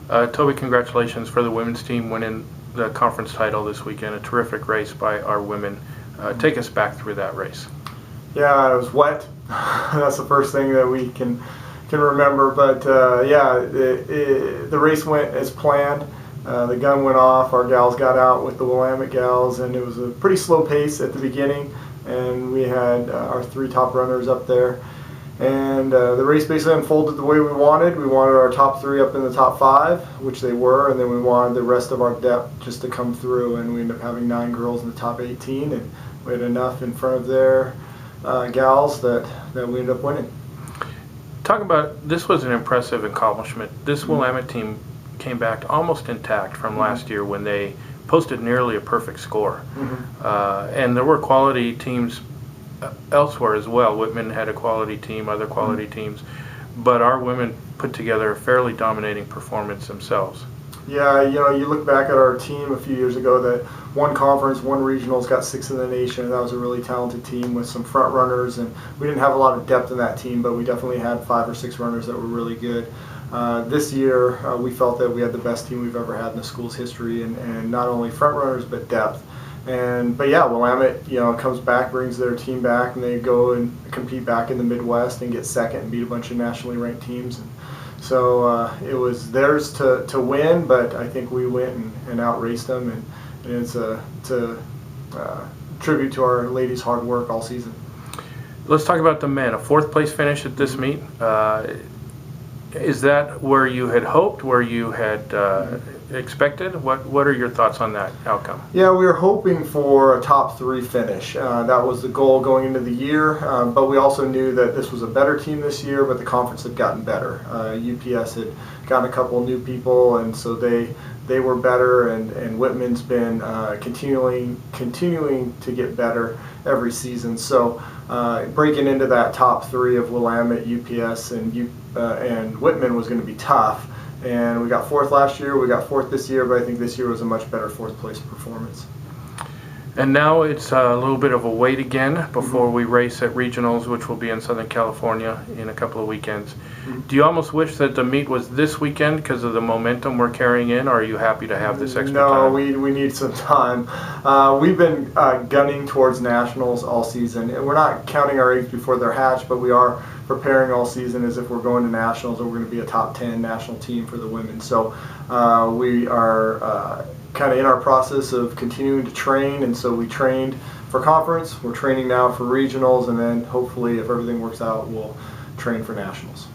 Toby, congratulations for the women's team winning the conference title this weekend. A terrific race by our women. Take us back through that race. Yeah, it was wet. That's the first thing that we can remember. But the race went as planned. The gun went off. Our gals got out with the Willamette gals, and it was a pretty slow pace at the beginning. And we had our 3 top runners up there. And the race basically unfolded the way we wanted. We wanted our top 3 up in the top 5, which they were, and then we wanted the rest of our depth just to come through. And we ended up having 9 girls in the top 18, and we had enough in front of their gals that we ended up winning. Talk about, this was an impressive accomplishment. This Willamette team came back almost intact from last year when they posted nearly a perfect score. And there were quality teams elsewhere as well. Whitman had a quality team, other quality teams, but our women put together a fairly dominating performance themselves. Yeah, you look back at our team a few years ago that won conference, won regionals, got 6th in the nation. That was a really talented team with some front runners, and we didn't have a lot of depth in that team, but we definitely had 5 or 6 runners that were really good. This year, we felt that we had the best team we've ever had in the school's history, and not only front runners, but depth. But yeah, Willamette, comes back, brings their team back, and they go and compete back in the Midwest and get 2nd and beat a bunch of nationally ranked teams. And so it was theirs to win, but I think we went and outraced them, and it's a tribute to our ladies' hard work all season. Let's talk about the men. A 4th place finish at this meet. Is that where you had hoped, where you had expected? What are your thoughts on that outcome? Yeah, we were hoping for a top 3 finish. That was the goal going into the year, but we also knew that this was a better team this year, but the conference had gotten better. UPS had gotten a couple new people, and so they were better, and Whitman's been continuing to get better every season. So breaking into that top 3 of Willamette, UPS, and Whitman was going to be tough. And we got 4th last year, we got 4th this year, but I think this year was a much better 4th place performance. And now it's a little bit of a wait again before we race at regionals, which will be in Southern California in a couple of weekends. Do you almost wish that the meet was this weekend because of the momentum we're carrying in, or are you happy to have this extra time? No, we need some time. We've been gunning towards nationals all season, and we're not counting our eggs before they're hatched, but we are preparing all season as if we're going to nationals or we're going to be a top 10 national team for the women. So we are kind of in our process of continuing to train, and so we trained for conference, we're training now for regionals, and then hopefully if everything works out we'll train for nationals.